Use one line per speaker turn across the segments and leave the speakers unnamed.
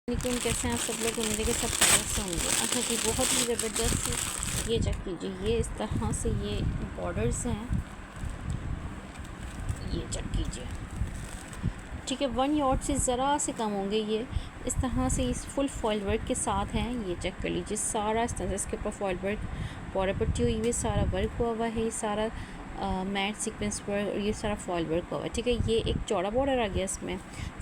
लेकिन कैसे हैं आप सब लोग। उम्मीद है कि सब कैसे होंगे। अच्छा जी, बहुत ही ज़बरदस्त। ये चेक कीजिए, ये इस तरह से ये बॉर्डर्स हैं। ये चेक कीजिए, ठीक है। 1 यार्ड से ज़रा से कम होंगे ये। इस तरह से इस फुल फॉइल वर्क के साथ हैं। ये चेक कर लीजिए, सारा इस तरह से इसके ऊपर फॉइल वर्क, बॉर्डर पट्टी हुई हुई है, सारा वर्क हुआ हुआ है। ये सारा मैट सीक्वेंस वर्क और ये सारा फॉइल वर्क हुआ हुआ है, ठीक है। ये एक चौड़ा बॉर्डर आ गया इसमें,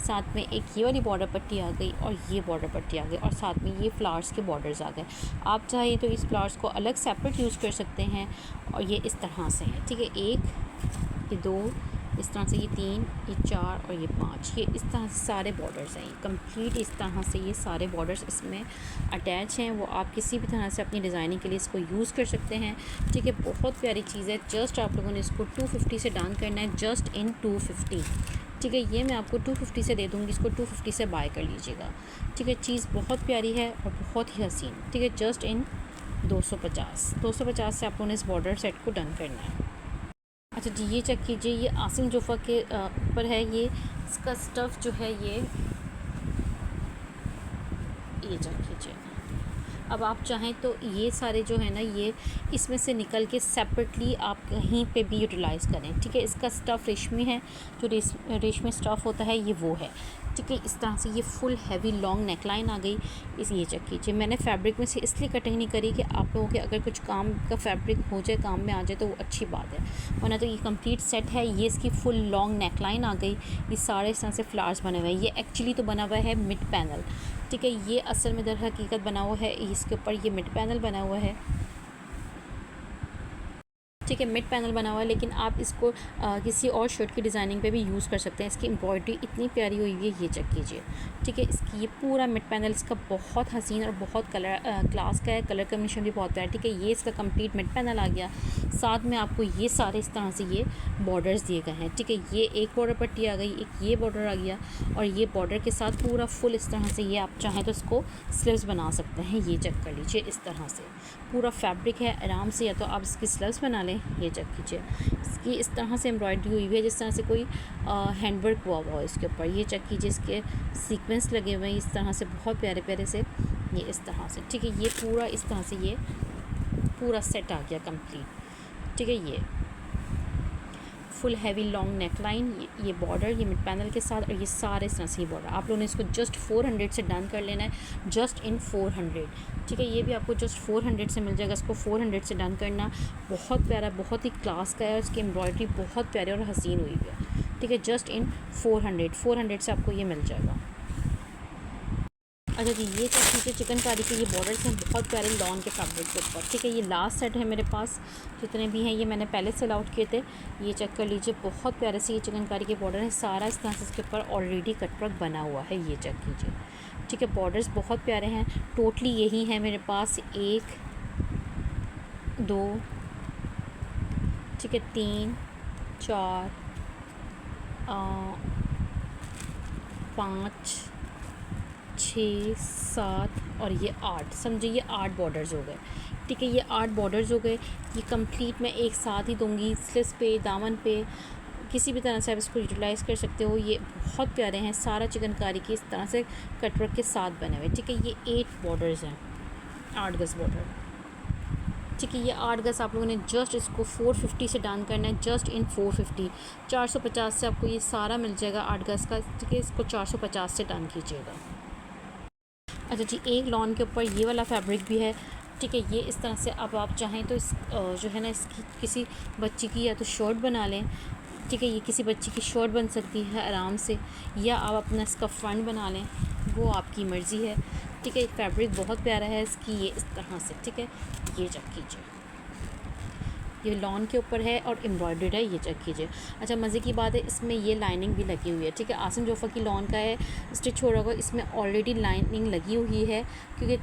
साथ में एक ये वाली बॉर्डर पट्टी आ गई और ये बॉर्डर पट्टी आ गई, और साथ में ये फ्लावर्स के बॉर्डर्स आ गए। आप चाहे तो इस फ्लावर्स को अलग सेपरेट यूज़ कर सकते हैं। और ये इस तरह से है, ठीक है। 1, ये 2, इस तरह से ये 3, ये 4 और ये 5, ये इस तरह से सारे बॉर्डर्स हैं। कंप्लीट इस तरह से ये सारे बॉर्डर्स इसमें अटैच हैं। वो आप किसी भी तरह से अपनी डिज़ाइनिंग के लिए इसको यूज़ कर सकते हैं, ठीक है। बहुत प्यारी चीज़ है। जस्ट आप लोगों ने इसको 250 से डन करना है, जस्ट इन 250, ठीक है। ये मैं आपको 250 से दे दूँगी, इसको 250 से बाय कर लीजिएगा, ठीक है। चीज़ बहुत प्यारी है और बहुत ही हसीन, ठीक है। जस्ट इन 250 से आप लोगों ने इस बॉर्डर सेट को डन करना है। अच्छा जी, ये चेक कीजिए, ये आसिम जोफ़ा के ऊपर है। ये इसका स्टफ़ जो है ये चेक कीजिए। अब आप चाहें तो ये सारे जो है ना, ये इसमें से निकल के सेपरेटली आप कहीं पे भी यूटिलाइज़ करें, ठीक है। इसका स्टफ़ रेशमी है, जो रेशमी स्टफ़ होता है ये वो है, ठीक है। इस तरह से ये फुल हैवी लॉन्ग नेकलाइन आ गई। ये चेक कीजिए, मैंने फैब्रिक में से इसलिए कटिंग नहीं करी कि आप लोगों के अगर कुछ काम का फैब्रिक हो जाए, काम में आ जाए तो वो अच्छी बात है, वरना तो ये कंप्लीट सेट है। ये इसकी फुल लॉन्ग नेकलाइन आ गई। ये सारे इस तरह से फ्लावर्स बने हुए हैं। ये एक्चुअली तो बना हुआ है मिड पैनल, ठीक है। ये असल में दर हकीकत बना हुआ है, इसके ऊपर ये मिड पैनल बना हुआ है, ठीक है। मिड पैनल बना हुआ है, लेकिन आप इसको किसी और शर्ट की डिज़ाइनिंग पे भी यूज़ कर सकते हैं। इसकी एम्ब्रॉयडरी इतनी प्यारी हुई हुई है, ये चेक कीजिए, ठीक है। इसकी ये पूरा मिड पैनल इसका बहुत हसीन और बहुत क्लास का है। कलर कम्बिनेशन भी बहुत प्यारा, ठीक है। ये इसका कंप्लीट मिड पैनल आ गया। साथ में आपको ये सारे इस तरह से ये बॉर्डर्स दिए गए हैं, ठीक है। ये एक बॉर्डर पट्टी आ गई, एक ये बॉर्डर आ गया, और ये बॉर्डर के साथ पूरा फुल इस तरह से ये आप चाहें तो इसको स्लीव्स बना सकते हैं। ये चेक कर लीजिए, इस तरह से पूरा फैब्रिक है आराम से, या तो आप इसकी स्लीव्स बना लें। ये चेक कीजिए, इसकी इस तरह से एम्ब्रॉयडरी हुई हुई है, जिस तरह से कोई हैंडवर्क हुआ हुआ है इसके ऊपर। ये चेक कीजिए, इसके सीक्वेंस लगे हुए हैं इस तरह से, बहुत प्यारे प्यारे से, ये इस तरह से, ठीक है। ये पूरा इस तरह से ये पूरा सेट आ गया कंप्लीट, ठीक है। ये फुल हैवी लॉन्ग नेकलाइन, ये बॉर्डर, ये मिड पैनल के साथ, और ये सारे इस तरह से ये बॉर्डर। आप लोगों ने इसको जस्ट 400 से डन कर लेना है, जस्ट इन 400, ठीक है। ये भी आपको जस्ट 400 से मिल जाएगा। इसको 400 से डन करना। बहुत प्यारा, बहुत ही क्लास का है। इसकी एम्ब्रॉयडरी बहुत प्यारी और हसीन हुई है, ठीक है। जस्ट इन 400 से आपको ये मिल जाएगा। अच्छा जी, ये चेक कीजिए, चिकनकारी के ये बॉर्डर्स हैं बहुत प्यारे लॉन के फैब्रिक के ऊपर, ठीक है। ये लास्ट सेट है मेरे पास, जितने भी हैं ये मैंने पहले सेल आउट किए थे। ये चेक कर लीजिए, बहुत प्यारे से ये चिकनकारी के बॉर्डर हैं। सारा इस तरह से इसके ऊपर ऑलरेडी कटवर्क बना हुआ है। ये चेक कीजिए, ठीक है। बॉर्डर्स बहुत प्यारे हैं। टोटली यही है मेरे पास, 1, 2, ठीक है, 3, 4, 5, 6, 7 और ये 8, समझिए ये 8 बॉर्डर्स हो गए, ठीक है। ये 8 बॉर्डर्स हो गए। ये कंप्लीट मैं एक साथ ही दूंगी, स्लीव्स पे, दामन पे, किसी भी तरह से आप इसको यूटिलाइज़ कर सकते हो। ये बहुत प्यारे हैं, सारा चिकनकारी की इस तरह से कटवर्क के साथ बने हुए, ठीक है। ये 8 बॉर्डर्स हैं, 8 गज़ बॉर्डर, ठीक है। ये 8 गज़ आप लोगों ने जस्ट इसको 450 से डन करना है, जस्ट इन 450। 450 से आपको ये सारा मिल जाएगा 8 गज़ का, ठीक है। इसको 450 से डन कीजिएगा। अच्छा जी, एक लॉन के ऊपर ये वाला फैब्रिक भी है, ठीक है। ये इस तरह से, अब आप चाहें तो इस जो है ना, इसकी किसी बच्ची की या तो शर्ट बना लें, ठीक है। ये किसी बच्ची की शर्ट बन सकती है आराम से, या आप अपना इसका फ्रंट बना लें, वो आपकी मर्ज़ी है, ठीक है। फैब्रिक बहुत प्यारा है इसकी, ये इस तरह से, ठीक है। ये चेक कीजिए, ये लॉन के ऊपर है और एम्ब्रॉयडर्ड है, ये चेक कीजिए। अच्छा, मज़े की बात है, इसमें ये लाइनिंग भी लगी हुई है, ठीक है। आसिम जोफ़ा की लॉन का है, स्टिच हो रहा होगा, इसमें ऑलरेडी लाइनिंग लगी हुई है, क्योंकि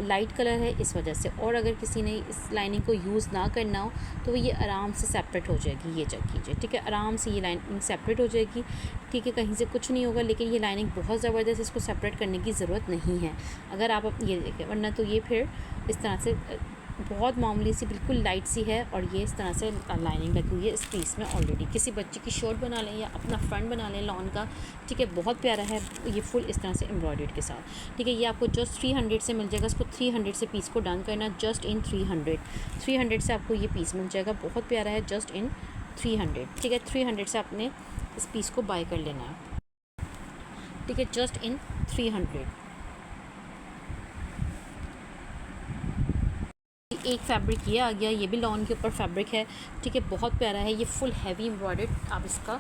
लाइट कलर है इस वजह से। और अगर किसी ने इस लाइनिंग को यूज़ ना करना हो तो ये आराम से सेपरेट हो जाएगी। ये चेक कीजिए, ठीक है। आराम से ये लाइनिंग सेपरेट हो जाएगी, ठीक है। कहीं से कुछ नहीं होगा, लेकिन ये लाइनिंग बहुत ज़बरदस्त, इसको सेपरेट करने की ज़रूरत नहीं है अगर आप ये देखें, वरना तो ये फिर इस तरह से बहुत मामूली सी बिल्कुल लाइट सी है और ये इस तरह से लाइनिंग लगी हुई है इस पीस में ऑलरेडी। किसी बच्चे की शर्ट बना लें या अपना फ्रंट बना लें लॉन का, ठीक है, बहुत प्यारा है ये फुल इस तरह से एम्ब्रॉयडर्ड के साथ। ठीक है, ये आपको जस्ट 300 से मिल जाएगा। इसको 300 से पीस को डन करना, जस्ट इन 300 से आपको ये पीस मिल जाएगा। बहुत प्यारा है, जस्ट इन 300। ठीक है, 300 से आपने इस पीस को बाय कर लेना है। ठीक है, जस्ट इन 300। एक फैब्रिक ये आ गया, ये भी लॉन के ऊपर फैब्रिक है। ठीक है, बहुत प्यारा है, ये फुल हैवी एम्ब्रॉयडर्ड। आप इसका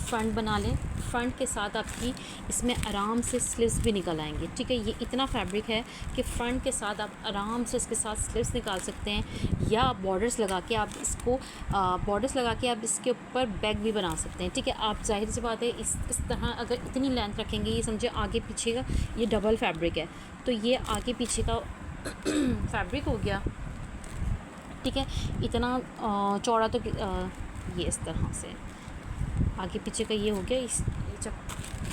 फ्रंट बना लें, फ्रंट के साथ आपकी इसमें आराम से स्लीव्स भी निकल आएंगे। ठीक है, ये इतना फैब्रिक है कि फ्रंट के साथ आप आराम से इसके साथ स्लीव्स निकाल सकते हैं, या बॉर्डर्स लगा के आप इसको आप इसके ऊपर बैग भी बना सकते हैं। ठीक है, आप जाहिर सी बात है इस तरह अगर इतनी लेंथ रखेंगे, ये समझे आगे पीछे का ये डबल फैब्रिक है, तो ये आगे पीछे का फैब्रिक हो गया। ठीक है, इतना चौड़ा तो ये इस तरह से आगे पीछे का ये हो गया। इस जब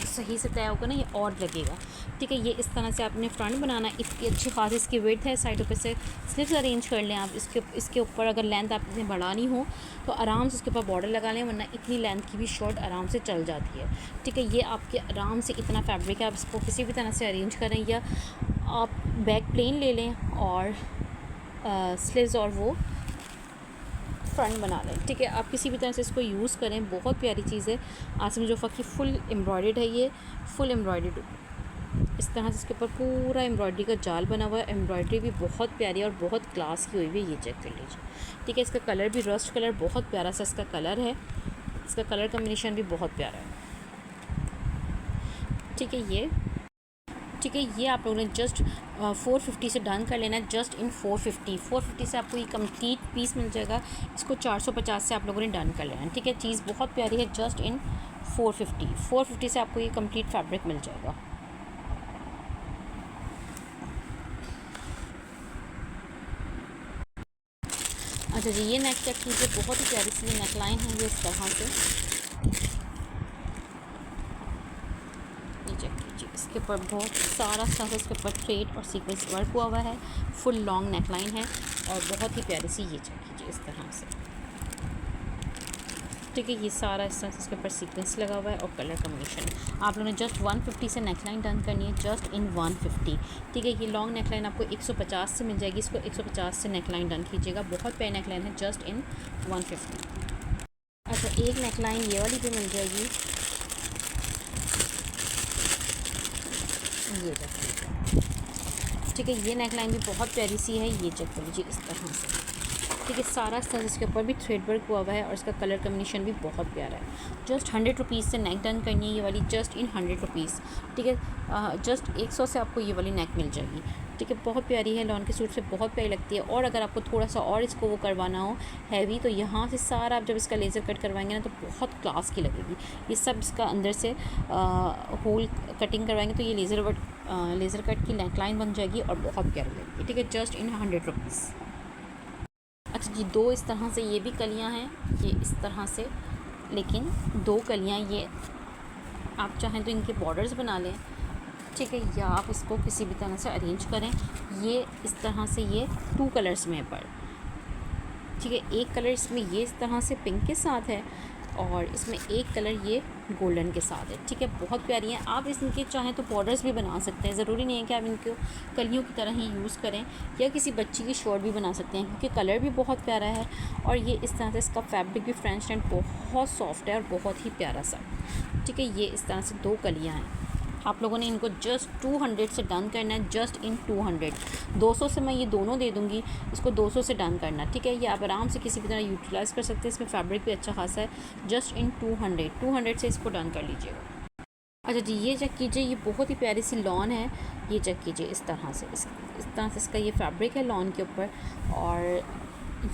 सही से तय होगा ना ये और लगेगा। ठीक है, ये इस तरह से आपने फ्रंट बनाना। इसकी अच्छी खासी इसकी विड्थ है, साइडों पे से स्लीव्स अरेंज कर लें आप। इसके ऊपर अगर लेंथ आपने बढ़ानी हो तो आराम से इसके ऊपर बॉर्डर लगा लें, वरना इतनी लेंथ की भी शर्ट आराम से चल जाती है। ठीक है, ये आपके आराम से इतना फैब्रिक है, आप इसको किसी भी तरह से अरेंज करें, या आप बैक प्लेन ले लें और स्लीव्स और वो फ्रंट बना लें। ठीक है, आप किसी भी तरह से इसको यूज़ करें, बहुत प्यारी चीज़ है। आसिम जोफ़ा की फुल एम्ब्रॉयडर्ड है, ये फुल एम्ब्रॉयडर्ड इस तरह से इसके ऊपर पूरा एम्ब्रॉयडरी का जाल बना हुआ है। एम्ब्रॉयडरी भी बहुत प्यारी और बहुत क्लास की हुई है, ये चेक कर लीजिए। ठीक है, इसका कलर भी रस्ट कलर बहुत प्यारा सा इसका कलर है, इसका कलर कम्बिनेशन भी बहुत प्यारा है। ठीक है, ये आप लोगों ने जस्ट 450 से डन कर लेना है, जस्ट इन 450 से आपको ये कंप्लीट पीस मिल जाएगा। इसको 450 से आप लोगों ने डन कर लेना है। ठीक है, चीज़ बहुत प्यारी है, जस्ट इन 450 से आपको ये कंप्लीट फैब्रिक मिल जाएगा। अच्छा जी, ये नेक चेक कीजिए, बहुत ही प्यारी सी नेक लाइन है ये इस तरह से। इसके ऊपर बहुत सारा स्टफ इसके ऊपर थ्रेड और सीक्वेंस वर्क हुआ है। फुल लॉन्ग नेक लाइन है और बहुत ही प्यारी सी, ये चेक कीजिए इस तरह से। ठीक है, ये सारा इस तरह से इसके ऊपर सीक्वेंस लगा हुआ है और कलर कम्बिनेशन। आप लोगों ने जस्ट 150 से नेक लाइन डन करनी है, जस्ट इन 150। ठीक है, ये लॉन्ग नेक लाइन आपको 150 से मिल जाएगी, इसको 150 से नेक लाइन डन कीजिएगा। बहुत प्यारी नेक लाइन है, जस्ट इन 150। अच्छा, एक नेक लाइन ये वाली भी मिल जाएगी, ये चेक। ठीक है, ये नेक लाइन भी बहुत प्यारी सी है, ये चेक कर लीजिए इस तरह से। ठीक है, सारा स्टफ इसके ऊपर भी थ्रेड वर्क हुआ हुआ है और इसका कलर कम्बिनेशन भी बहुत प्यारा है। जस्ट 100 रुपीज़ से नेक डन करनी है ये वाली, जस्ट इन 100 रुपीज़। ठीक है, जस्ट 100 से आपको ये वाली नेक मिल जाएगी। ठीक है, बहुत प्यारी है, लॉन के सूट से बहुत प्यारी लगती है। और अगर आपको थोड़ा सा और इसको वो करवाना हो हैवी, तो यहाँ से सारा आप जब इसका लेज़र कट करवाएंगे ना तो बहुत क्लास की लगेगी। ये सब इसका अंदर से होल कटिंग करवाएंगे तो ये लेज़र कट की नेक लाइन बन जाएगी और बहुत प्यारी लगेगी। ठीक है, जस्ट इन 100 रुपीज़। अच्छा जी, दो इस तरह से ये भी कलियाँ हैं, ये इस तरह से, लेकिन दो कलियाँ ये आप चाहें तो इनके बॉर्डर्स बना लें। ठीक है, या आप इसको किसी भी तरह से अरेंज करें। ये इस तरह से ये 2 कलर्स में है पर। ठीक है, एक कलर इसमें ये इस तरह से पिंक के साथ है और इसमें एक कलर ये गोल्डन के साथ है। ठीक है, बहुत प्यारी हैं। आप इनके चाहें तो बॉर्डर्स भी बना सकते हैं, ज़रूरी नहीं है कि आप इनको कलियों की तरह ही यूज़ करें, या किसी बच्ची की शर्ट भी बना सकते हैं क्योंकि कलर भी बहुत प्यारा है। और ये इस तरह से इसका फैब्रिक भी फ्रेंच नेट बहुत सॉफ्ट है और बहुत ही प्यारा सा। ठीक है, ये इस तरह से 2 कलियाँ हैं। आप लोगों ने इनको जस्ट 200 से डन करना है, जस्ट इन 200। 200 से मैं ये दोनों दे दूँगी, इसको 200 से डन करना। ठीक है, ये आप आराम से किसी भी तरह यूटिलाइज़ कर सकते हैं, इसमें फैब्रिक भी अच्छा खासा है। जस्ट इन 200 से इसको डन कर लीजिएगा। अच्छा जी, ये चेक कीजिए, ये बहुत ही प्यारी सी लॉन है, ये चेक कीजिए इस तरह से। इस तरह से इसका ये फैब्रिक है लॉन के ऊपर, और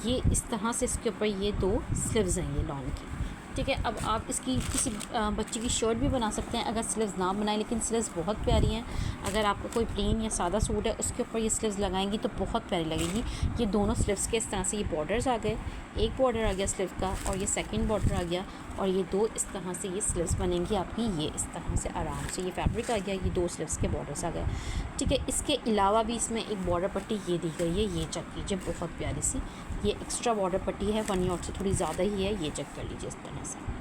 ये इस तरह से इसके ऊपर ये 2 स्लीव्स हैं ये लॉन की। ठीक है। अब आप इसकी किसी बच्चे की शर्ट भी बना सकते हैं अगर स्लीव्स ना बनाएं, लेकिन स्लीव्स बहुत प्यारी हैं। अगर आपको कोई प्लेन या सादा सूट है उसके ऊपर ये स्लीव्स लगाएंगी तो बहुत प्यारी लगेगी। ये दोनों स्लीव्स के इस तरह से ये बॉर्डर्स आ गए, एक बॉर्डर आ गया स्लीव का और ये सेकंड बॉर्डर आ गया, और ये दो इस तरह से ये स्लीव्स बनेंगी आपकी, ये इस तरह से आराम से ये फैब्रिक आ गया, ये दो स्लीव्स के बॉर्डर्स आ गए। ठीक है। इसके अलावा भी इसमें एक बॉर्डर पट्टी ये दी गई है, ये चेक कीजिए, बहुत प्यारी सी ये एक्स्ट्रा बॉर्डर पट्टी है, 1 यार्ड से थोड़ी ज़्यादा ही है, ये चेक कर लीजिए इस तरह से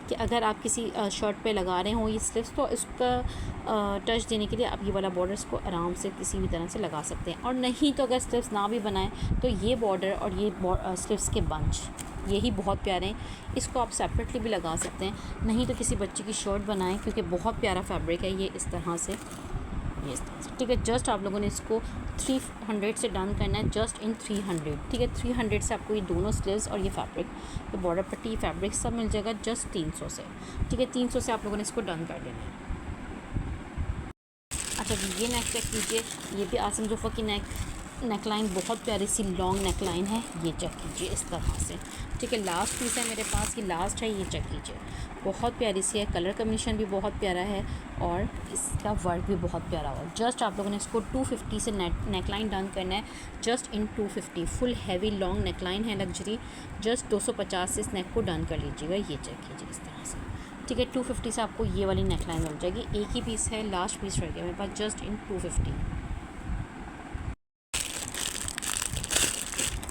कि अगर आप किसी शर्ट पे लगा रहे हो ये स्लीव्स तो इसका टच देने के लिए आप ये वाला बॉर्डर इसको आराम से किसी भी तरह से लगा सकते हैं। और नहीं तो अगर स्लीव्स ना भी बनाएं तो ये बॉर्डर और ये स्लीव्स के बंच यही बहुत प्यारे हैं, इसको आप सेपरेटली भी लगा सकते हैं। नहीं तो किसी बच्चे की शर्ट बनाएं क्योंकि बहुत प्यारा फैब्रिक है ये इस तरह से, ये इस तरह से। ठीक है। जस्ट आप लोगों ने इसको 300 से डन करना है, जस्ट इन 300। ठीक है। 300 से आपको ये दोनों स्लीव्स और ये फैब्रिक, ये बॉर्डर पट्टी, फैब्रिक सब मिल जाएगा जस्ट 300 से। ठीक है। 300 से आप लोगों ने इसको डन कर लेना है। अच्छा जी, ये नेक चेक कीजिए, ये भी आसम जुफ़ा की नेकलाइन बहुत प्यारी सी लॉन्ग नेकलाइन है, ये चेक कीजिए इस तरह से। ठीक है। लास्ट पीस है मेरे पास, ये लास्ट है, ये चेक कीजिए, बहुत प्यारी सी है, कलर कम्बिनेशन भी बहुत प्यारा है और इसका वर्क भी बहुत प्यारा हुआ। जस्ट आप लोगों ने इसको 250 से नेकलाइन डन करना है, just in 250। Full heavy long neckline है लग्जरी, जस्ट 250 से इस नेक को डन कर लीजिएगा, ये चेक कीजिए इस तरह से। ठीक है। 250 से आपको ये वाली नेकलाइन मिल जाएगी। एक ही पीस है, लास्ट पीस रह गया मेरे पास, जस्ट इन 250।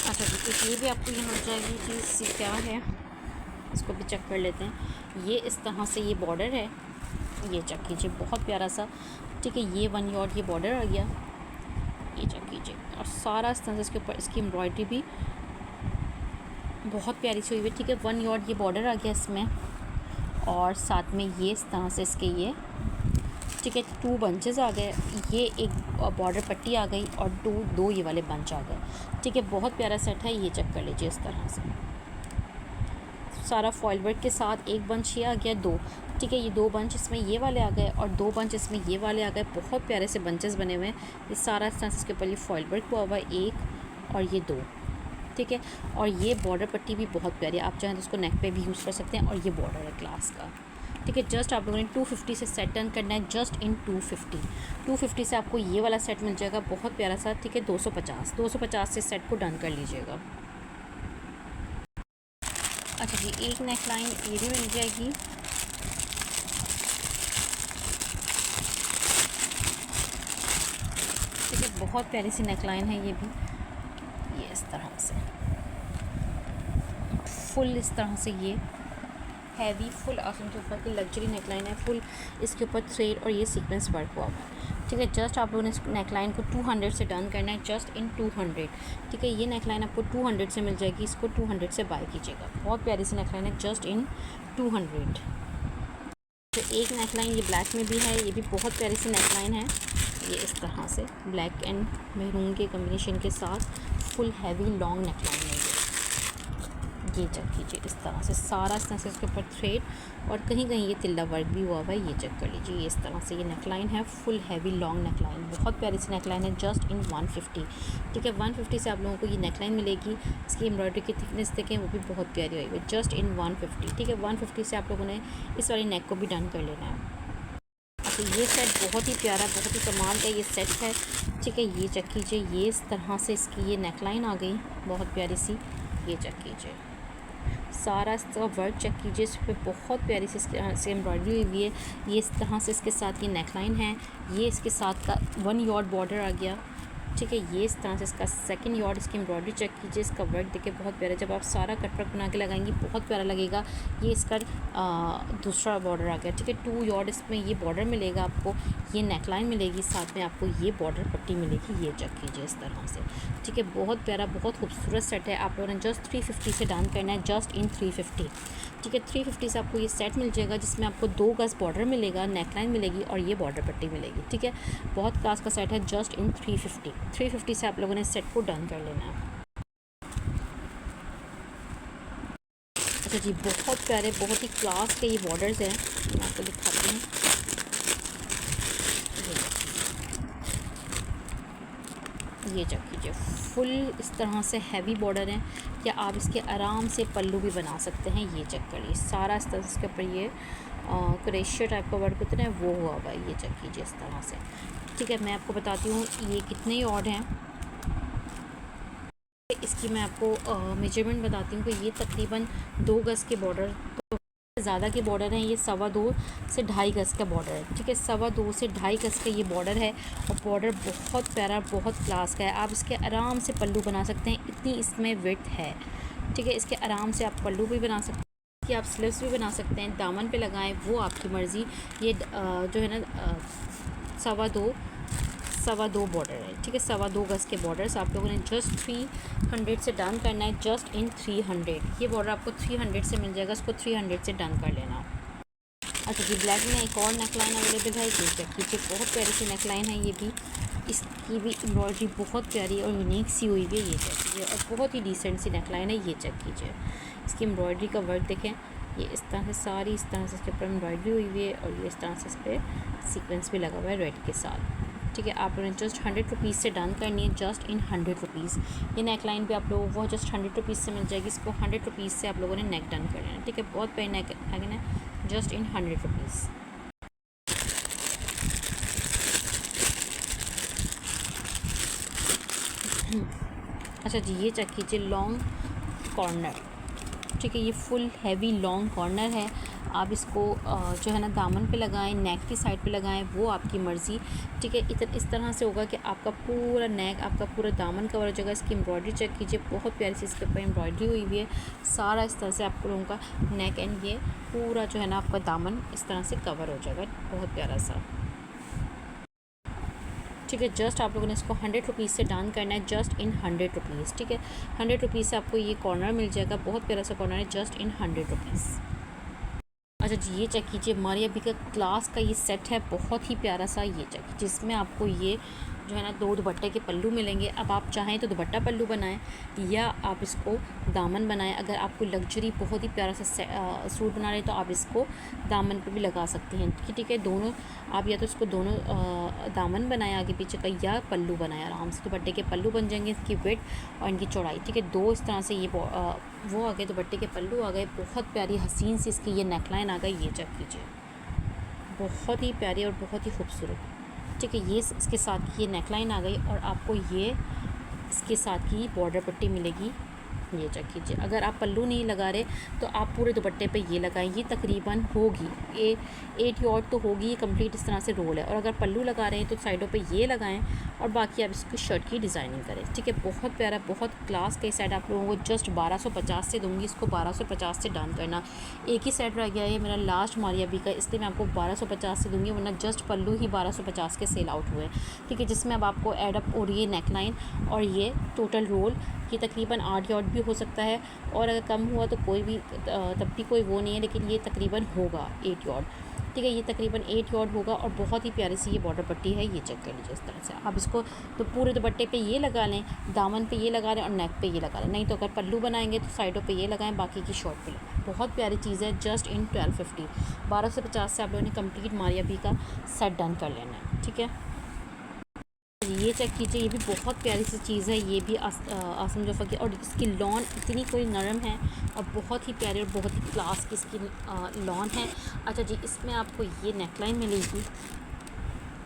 अच्छा जी, एक ये भी आपको ये मिल जाएगी चीज़, क्या है इसको भी चेक कर लेते हैं। ये इस तरह से ये बॉर्डर है, ये चेक कीजिए, बहुत प्यारा सा। ठीक है। ये 1 यार्ड ये बॉर्डर आ गया, ये चेक कीजिए, और सारा इस तरह से इसके ऊपर इसकी एम्ब्रॉयडरी भी बहुत प्यारी सी हुई है। ठीक है। 1 यार्ड ये बॉर्डर आ गया इसमें, और साथ में ये इस तरह से इसके ये, ठीक है, 2 बंचेस आ गए, ये एक बॉर्डर पट्टी आ गई और दो ये वाले बंच आ गए। ठीक है। बहुत प्यारा सेट है, ये चेक कर लीजिए इस तरह से, सारा फॉइल वर्क के साथ। एक बंच ये आ गया, 2। ठीक है। ये 2 बंच इसमें ये वाले आ गए और 2 बंच इसमें ये वाले आ गए, बहुत प्यारे से बंचेस बने हुए हैं। ये सारा इस तरह से इसके ऊपर ये फॉइल वर्क हुआ हुआ है, 1 और ये 2। ठीक है। और ये बॉर्डर पट्टी भी बहुत प्यारी है, आप चाहें तो उसको नेक पे भी यूज़ कर सकते हैं, और ये बॉर्डर है क्लास का। ठीक है। जस्ट आप लोगों ने 250 से सेट डन करना है, जस्ट इन 250 से आपको ये वाला सेट मिल जाएगा, बहुत प्यारा सा। ठीक है। 250 से सेट को डन कर लीजिएगा। अच्छा जी, एक नेक लाइन ये भी मिल जाएगी, ठीक है, बहुत प्यारी सी नेक लाइन है ये भी, ये इस तरह से फुल, इस तरह से ये हैवी फुल आसम जुफ़ा की लग्जरी नेकलाइन है, फुल इसके ऊपर थ्रेड और ये सीक्वेंस वर्क हुआ है। ठीक है। जस्ट आप लोगों ने इस नेकलाइन को 200 से डन करना है, जस्ट इन 200। ठीक है। ये नेकलाइन आपको 200 से मिल जाएगी, इसको 200 से बाय कीजिएगा, बहुत प्यारी सी नेकलाइन है, जस्ट इन 200। तो एक नेकलाइन ये ब्लैक में भी है, ये भी बहुत प्यारी सी नेकलाइन है, ये इस तरह से ब्लैक एंड मैरून के कम्बिनेशन के साथ फुल हैवी लॉन्ग नेकलाइन है, ये चेक कीजिए इस तरह से, सारा इस तरह से इसके ऊपर थ्रेड और कहीं कहीं ये तिल्ला वर्क भी हुआ हुआ है, ये चेक कर लीजिए, ये इस तरह से ये नेकलाइन है, फुल हैवी लॉन्ग नेकलाइन, बहुत प्यारी सी नेकलाइन है, जस्ट इन 150। ठीक है। 150 से आप लोगों को ये नेकलाइन मिलेगी, इसकी एम्ब्रॉयडरी की थिकनेस देखें वो भी बहुत प्यारी हुई है, जस्ट इन 150। ठीक है। 150 से आप लोगों ने इस वाली नेक को भी डन कर लेना है। तो ये सेट बहुत ही प्यारा, बहुत ही कमाल का ये सेट है। ठीक है। ये चेक कीजिए, ये इस तरह से इसकी ये नेकलाइन आ गई, बहुत प्यारी सी, ये चेक कीजिए, सारा इसका वर्क चेक कीजिए, इस पर बहुत प्यारी सी एम्ब्रॉयडरी हुई है, ये इस तरह से इसके साथ ये नेकलाइन है, ये इसके साथ का 1 यार्ड बॉर्डर आ गया। ठीक है। ये इस तरह से इसका 2nd यार्ड, इसकी एम्ब्रॉयडरी चेक कीजिए, इसका वर्क देखिए बहुत प्यारा, जब आप सारा कटवर्क बना के लगाएंगी बहुत प्यारा लगेगा। ये इसका दूसरा बॉर्डर आ गया। ठीक है। 2 यार्ड इसमें ये बॉर्डर मिलेगा आपको, ये नेकलाइन मिलेगी, साथ में आपको ये बॉर्डर पट्टी मिलेगी, ये चेक कीजिए इस तरह से। ठीक है। बहुत प्यारा, बहुत खूबसूरत सेट है, आप लोगों ने जस्ट 350 से डन करना है, जस्ट इन 350। ठीक है। 350 से आपको ये सेट मिल जाएगा, जिसमें आपको 2 गज़ बॉर्डर मिलेगा, नेकलाइन मिलेगी और ये बॉर्डर पट्टी मिलेगी। ठीक है। बहुत क्लास का सेट है, जस्ट इन 350 से आप लोगों ने सेट को डन कर लेना है। अच्छा जी, बहुत प्यारे, बहुत ही क्लास के ये बॉर्डर्स हैं, मैं आपको दिखाती हूँ। ये चेक कीजिए, फुल इस तरह से हैवी बॉर्डर है, या आप इसके आराम से पल्लू भी बना सकते हैं। ये चेक करिए, सारा इस तरह से इसके ऊपर ये क्रेशिया टाइप का वर्क होता है वो हुआ हुआ है। ये चेक कीजिए इस तरह से। ठीक है, मैं आपको बताती हूँ ये कितने ऑर्ड हैं। इसकी मैं आपको मेजरमेंट बताती हूँ कि ये तकरीबन 2 गज़ के बॉर्डर, ज़्यादा के बॉर्डर हैं। ये 2.25 से 2.5 गज़ का बॉर्डर है। ठीक है, 2.25 से 2.5 गज़ का ये बॉर्डर है, और बॉर्डर बहुत प्यारा, बहुत क्लास का है। आप इसके आराम से पल्लू बना सकते हैं, इतनी इसमें विड्थ है। ठीक है, इसके आराम से आप पल्लू भी बना सकते हैं, कि आप स्लीव्स भी बना सकते हैं, दामन पे लगाएं, वो आपकी मर्ज़ी। ये जो है ना 2.25 बॉर्डर है। ठीक है, 2.25 गज़ के बॉर्डर्स आप लोगों ने जस्ट 300 से डन करना है, जस्ट इन 300। ये बॉर्डर आपको 300 से मिल जाएगा, उसको 300 से डन कर लेना। अच्छा जी, ब्लैक में एक और नेकलाइन अवेलेबल है। ये चेक कीजिए, बहुत प्यारी सी नेकलाइन है ये भी। इसकी भी एम्ब्रॉयडरी बहुत प्यारी और यूनिक सी हुई हुई है। ये चेक कीजिए, और बहुत ही डिसेंट सी नेकलाइन है। ये चेक कीजिए, इसकी एम्ब्रॉयडरी का वर्क देखें। ये इस तरह से सारी इस तरह से इसके ऊपर एम्ब्रॉयडरी हुई हुई है, और ये इस तरह से इस पर सीक्वेंस भी लगा हुआ है रेड के साथ। ठीक है, आप लोगों ने जस्ट 100 रुपीज़ से डन करनी है, जस्ट इन 100 रुपीज़। ये नेक लाइन भी आप लोगों को जस्ट 100 रुपीज़ से मिल जाएगी। इसको 100 रुपीज़ से आप लोगों ने नेक डन कर लेना। ठीक है, बहुत प्यारी नेक है, जस्ट इन 100 रुपीज़। अच्छा जी, ये चेक कीजिए, लॉन्ग कॉर्नर। ठीक है, ये फुल हैवी लॉन्ग कॉर्नर है। आप इसको जो है ना दामन पे लगाएं, नेक की साइड पे लगाएं, वो आपकी मर्ज़ी। ठीक है, इस तरह से होगा कि आपका पूरा नेक, आपका पूरा दामन कवर हो जाएगा। इसकी एम्ब्रॉयडरी चेक कीजिए, बहुत प्यारी सी इसके ऊपर एम्ब्रॉयडरी हुई हुई है। सारा इस तरह से आप लोगों का नेक एंड ये पूरा जो है ना आपका दामन इस तरह से कवर हो जाएगा, बहुत प्यारा सा। ठीक है, जस्ट आप लोगों ने इसको 100 रुपीज़ से डन करना है, जस्ट इन 100 रुपीज़। ठीक है, 100 रुपीज़ से आपको ये कॉर्नर मिल जाएगा, बहुत प्यारा सा कॉर्नर है, जस्ट इन 100 रुपीज़। अच्छा जी, ये चेक कीजिए, मारिया बी का क्लास का ये सेट है, बहुत ही प्यारा सा। ये चेक, जिसमें आपको ये जो है ना 2 दुपट्टे के पल्लू मिलेंगे। अब आप चाहें तो दुपट्टा पल्लू बनाएं, या आप इसको दामन बनाएं। अगर आपको लग्जरी बहुत ही प्यारा सा सूट बना रहे हैं तो आप इसको दामन पे भी लगा सकते हैं। ठीक है, दोनों आप या तो इसको दोनों दामन बनाएं आगे पीछे का, या पल्लू बनाएं आराम से। दुपट्टे के पल्लू बन जाएंगे, इसकी विड्थ और इनकी चौड़ाई। ठीक है, 2 इस तरह से ये वो आ गए, दुपट्टे के पल्लू आ गए, बहुत प्यारी हसीन सी इसकी ये नेकलाइन आ गई। ये चेक कीजिए, बहुत ही प्यारी और बहुत ही खूबसूरत। ठीक है, ये इसके साथ की ये नेकलाइन आ गई, और आपको ये इसके साथ की बॉर्डर पट्टी मिलेगी। ये चेक कीजिए, अगर आप पल्लू नहीं लगा रहे तो आप पूरे दुपट्टे पे ये लगाएं। ये तकरीबन होगी 8 यार्ड तो होगी ये कंप्लीट, इस तरह से रोल है। और अगर पल्लू लगा रहे हैं तो साइडों पे ये लगाएं, और बाकी आप इसकी शर्ट की डिज़ाइनिंग करें। ठीक है, बहुत प्यारा, बहुत क्लास का सेट आप लोगों को जस्ट 1250 से दूँगी। इसको 1250 से डन करना। एक ही सेट रह गया है मेरा लास्ट मारिया बी का, इसलिए मैं आपको 1250 से दूँगी, वरना जस्ट पल्लू ही 1250 के सेल आउट हुए। ठीक है, जिसमें अब आपको एडअप और ये नेकलाइन और ये टोटल रोल, ये तकरीबन 8 यार्ड भी हो सकता है, और अगर कम हुआ तो कोई भी तब भी कोई वो नहीं है, लेकिन ये तकरीबन होगा 8 यार्ड। ठीक है, ये तकरीबन 8 यार्ड होगा, और बहुत ही प्यारी सी ये बॉर्डर पट्टी है। ये चेक कर लीजिए, इस तरह से आप इसको तो पूरे दुपट्टे पे ये लगा लें, दामन पे ये लगा लें, और नेक पे ये लगा लें। नहीं तो अगर पल्लू बनाएंगे तो साइडों पे ये लगाएं, बाकी की शॉर्ट पे लगाएं। बहुत प्यारी चीज़ है, जस्ट इन 1250। 1250 से आप लोगों ने कंप्लीट मारिया बी का सेट डन कर लेना है। ठीक है, ये चेक कीजिए, ये भी बहुत प्यारी सी चीज़ है। ये भी आसम जोफ़ा की, और इसकी लॉन इतनी कोई नरम है, और बहुत ही प्यारी और बहुत ही क्लास की इसकी लॉन है। अच्छा जी, इसमें आपको ये नेकलाइन मिलेगी।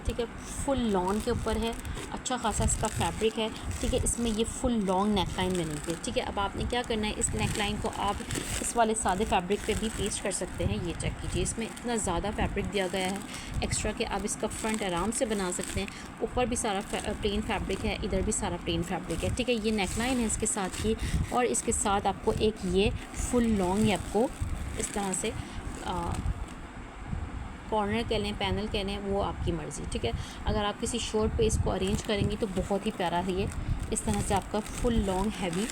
ठीक है, फुल लॉन के ऊपर है, अच्छा खासा इसका फैब्रिक है। ठीक है, इसमें ये फुल लॉन्ग नेकलाइन बनेगी। ठीक है, अब आपने क्या करना है, इस नेकलाइन को आप इस वाले सादे फैब्रिक पे भी पेस्ट कर सकते हैं। ये चेक कीजिए, इसमें इतना ज़्यादा फैब्रिक दिया गया है एक्स्ट्रा कि आप इसका फ्रंट आराम से बना सकते हैं। ऊपर भी सारा प्लेन फैब्रिक है, इधर भी सारा प्लेन फैब्रिक है। ठीक है, ये नेकलाइन है इसके साथ ही, और इसके साथ आपको एक ये फुल लॉन्ग आपको इस तरह से कॉर्नर कह लें, पैनल कह लें, वो आपकी मर्ज़ी। ठीक है, अगर आप किसी शर्ट पे इसको अरेंज करेंगी तो बहुत ही प्यारा है। ये इस तरह से आपका फुल लॉन्ग हैवी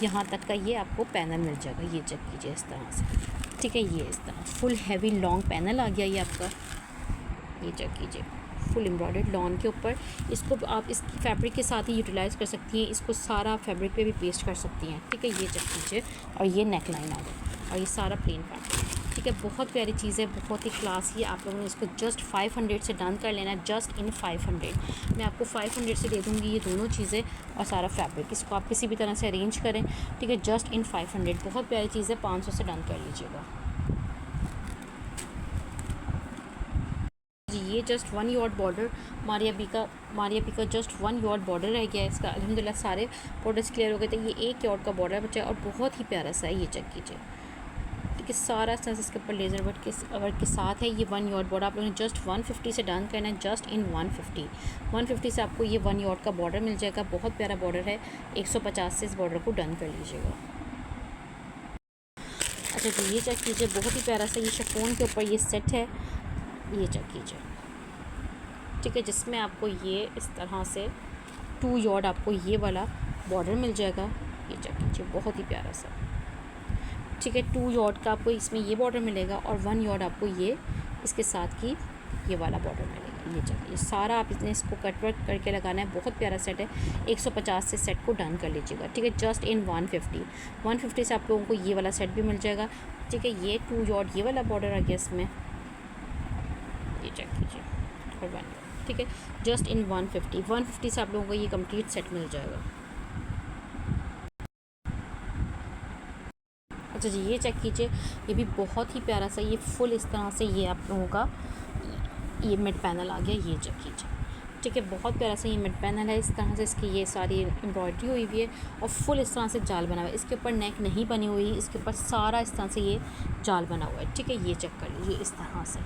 यहाँ तक का ये आपको पैनल मिल जाएगा। ये चेक कीजिए, इस तरह से। ठीक है, ये इस तरह फुल हैवी लॉन्ग पैनल आ गया ये आपका। ये चेक कीजिए, फुल एम्ब्रॉयडर्ड लॉन के ऊपर। इसको आप इस फैब्रिक के साथ ही यूटिलाइज़ कर सकती हैं, इसको सारा फैब्रिक पे भी पेस्ट कर सकती हैं। ठीक है, ये चेक कीजिए, और ये नेक लाइन आ गई, और ये सारा प्लेन फैब्रिक। ठीक है, बहुत प्यारी चीज़ है, बहुत ही क्लास ही। आप लोगों ने इसको जस्ट 500 से डन कर लेना है, जस्ट इन 500। मैं आपको 500 से दे दूँगी ये दोनों चीज़ें और सारा फैब्रिक। इसको आप किसी भी तरह से अरेंज करें, ठीक है, जस्ट इन 500। बहुत प्यारी चीज़ है, 500 से डन कर लीजिएगा जी। ये जस्ट 1 यॉर्ड बॉर्डर मारिया बी का जस्ट 1 यॉर्ड बॉर्डर रह गया है इसका। अल्हम्दुलिल्लाह सारे बॉर्डर्स क्लियर हो गए थे। ये 1 यॉर्ड का बॉर्डर बचा और बहुत ही प्यारा सा है, ये चेक कीजिए। ठीक है, सारा सेंस इसके ऊपर लेज़र वर्क के साथ है। ये 1 यॉर्ड बॉर्डर आप लोगों ने जस्ट 150 से डन करना है, जस्ट इन 150 से आपको ये 1 यॉर्ड का बॉर्डर मिल जाएगा। बहुत प्यारा बॉर्डर है, 150 से इस बॉर्डर को डन कर लीजिएगा। अच्छा जी, ये चेक कीजिए, बहुत ही प्यारा सा ये शिफॉन के ऊपर ये सेट है, ये चेक कीजिए। ठीक है, जिसमें आपको ये इस तरह से 2 यॉर्ड आपको ये वाला बॉर्डर मिल जाएगा, ये चेक कीजिए, बहुत ही प्यारा सा। ठीक है, 2 यॉर्ड का आपको इसमें ये बॉर्डर मिलेगा और 1 यॉर्ड आपको ये इसके साथ की ये वाला बॉर्डर मिलेगा। ये चलिए, सारा आप इसको कट वर्क करके लगाना है। बहुत प्यारा सेट है, 150 से सेट को डन कर लीजिएगा। ठीक है, जस्ट इन 150 से आप लोगों को ये वाला सेट भी मिल जाएगा। ठीक है, ये 2 यॉर्ड ये वाला बॉर्डर आ गया इसमें, ये चेक कीजिए, और 1 यॉर्ड। ठीक है, जस्ट इन 150 से आप लोगों को ये कंप्लीट सेट मिल जाएगा। अच्छा जी, ये चेक कीजिए, ये भी बहुत ही प्यारा सा ये फुल इस तरह से ये आप लोगों का ये मिड पैनल आ गया, ये चेक कीजिए। ठीक है, बहुत प्यारा सा ये मिड पैनल है, इस तरह से इसकी ये सारी एम्ब्रॉयडरी हुई हुई है और फुल इस तरह से जाल बना हुआ है। इसके ऊपर नेक नहीं बनी हुई, इसके ऊपर सारा इस तरह से ये जाल बना हुआ है। ठीक है, ये चेक कर लीजिए इस तरह से।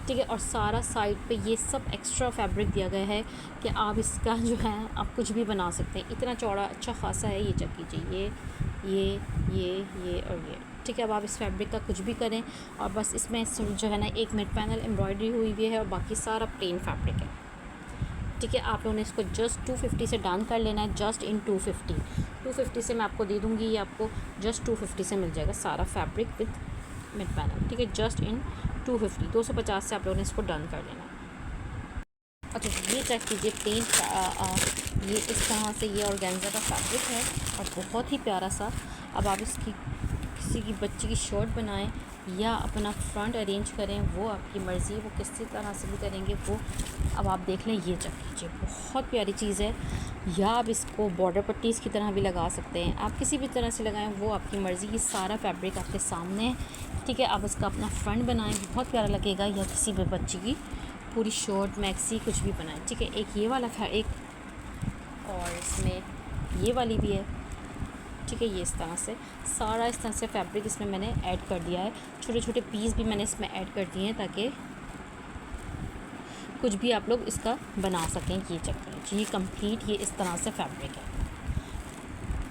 ठीक है, और सारा साइड पे ये सब एक्स्ट्रा फैब्रिक दिया गया है कि आप इसका जो है आप कुछ भी बना सकते हैं। इतना चौड़ा अच्छा खासा है, ये चेक कीजिए, ये और ये। ठीक है, अब आप इस फैब्रिक का कुछ भी करें और बस इसमें जो है ना एक मिड पैनल एम्ब्रॉयडरी हुई हुई है और बाकी सारा प्लेन फैब्रिक है। ठीक है, आप लोगों ने इसको जस्ट 250 से डन कर लेना है, जस्ट इन 250 से मैं आपको दे दूँगी। ये आपको जस्ट 250 से मिल जाएगा सारा फैब्रिक विद मिड पैनल। ठीक है, जस्ट इन 250 से आप लोगों ने इसको डन कर लेना। अच्छा, ये चेक कीजिए, प्लेन ये इस तरह से ये ऑर्गेन्जा का फैब्रिक है और बहुत ही प्यारा सा। अब आप इसकी किसी की बच्ची की शर्ट बनाएं या अपना फ्रंट अरेंज करें, वो आपकी मर्ज़ी, वो किसी तरह से भी करेंगे वो अब आप देख लें। ये चेक कीजिए, बहुत प्यारी चीज़ है। या आप इसको बॉर्डर पट्टीज़ की तरह भी लगा सकते हैं, आप किसी भी तरह से लगाएं, वो आपकी मर्ज़ी। ये सारा फैब्रिक आपके सामने है। ठीक है, आप इसका अपना फ्रंट बनाएं, बहुत प्यारा लगेगा, या किसी भी बच्ची की पूरी शर्ट मैक्सी कुछ भी बनाएं। ठीक है, एक ये वाला एक और इसमें ये वाली भी है। ठीक है, ये इस तरह से सारा इस तरह से फैब्रिक इसमें मैंने ऐड कर दिया है। छोटे छोटे पीस भी मैंने इसमें ऐड कर दिए हैं ताकि कुछ भी आप लोग इसका बना सकें। ये चेक करें, ये कंप्लीट ये इस तरह से फैब्रिक है।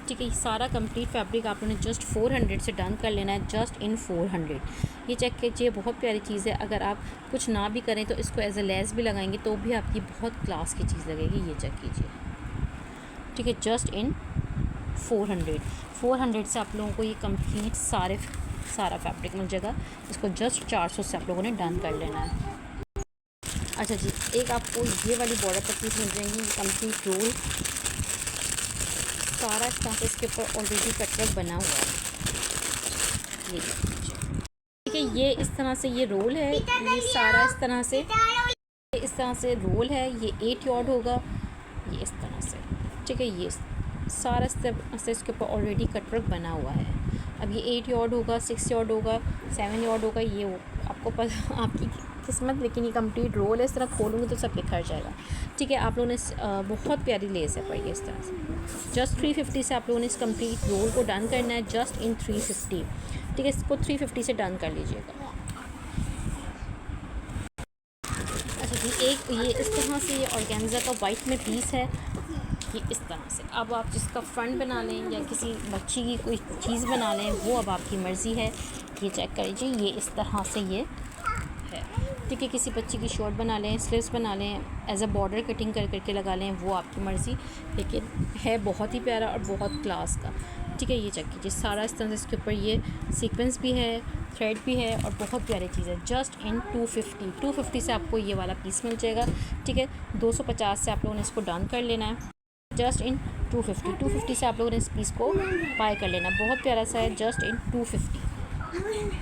ठीक है, ये सारा कंप्लीट फैब्रिक आप लोगों ने जस्ट 400 से डन कर लेना है, जस्ट इन 400। ये चेक कीजिए, बहुत प्यारी चीज़ है। अगर आप कुछ ना भी करें तो इसको एज ए लेस भी लगाएंगे तो भी आपकी बहुत क्लास की चीज़ लगेगी। ये चेक कीजिए। ठीक है, जस्ट इन 400 से आप लोगों को ये कंप्लीट सारा फैब्रिक मिल जाएगा। इसको जस्ट 400 से आप लोगों ने डन कर लेना है। अच्छा जी, एक आपको ये वाली बॉर्डर पट्टीज मिल जाएंगी, कंप्लीट रोल सारा इस तरह से इसके ऊपर ऑलरेडी कटवर्क बना हुआ है। ये ठीक है, ये इस तरह से ये रोल है, ये सारा इस तरह से रोल है। ये 8 यॉर्ड होगा, ये इस तरह से। ठीक है, ये सारा इस तरह से इसके ऊपर ऑलरेडी कटवर्क बना हुआ है। अब ये 8 यॉर्ड होगा, 6 यॉर्ड होगा, 7 यॉर्ड होगा, ये आपको पता आपकी किस्मत। लेकिन ये कंप्लीट रोल है, इस तरह खोलूँगी तो सब बिखर जाएगा। ठीक है, आप लोगों ने बहुत प्यारी लेस है पर ये इस तरह से जस्ट 350 से आप लोगों ने इस कंप्लीट रोल को डन करना है, जस्ट इन 350। ठीक है, इसको 350 से डन कर लीजिएगा। अच्छा जी, एक ये इस तरह से ये ऑर्गेन्जा का वाइट में पीस है, ये इस तरह से। अब आप जिसका फ्रंट बना लें या किसी बच्ची की कोई चीज़ बना लें, वो अब आपकी मर्ज़ी है। ये चेक कर लीजिए, ये इस तरह से ये है। ठीक है, किसी बच्ची की शर्ट बना लें, स्लीव्स बना लें, एज अ बॉर्डर कटिंग कर करके लगा लें, वो आपकी मर्ज़ी। लेकिन है बहुत ही प्यारा और बहुत क्लास का। ठीक है, ये चेक कीजिए, सारा इस तरह से इसके ऊपर ये सीक्वेंस भी है, थ्रेड भी है और बहुत प्यारी चीज़ है। जस्ट इन 250 से आपको ये वाला पीस मिल जाएगा। ठीक है, 250 से आप लोगों ने इसको डन कर लेना है, जस्ट इन 250 से आप लोगों ने इस पीस को बाय कर लेना। बहुत प्यारा सा है, जस्ट इन 250।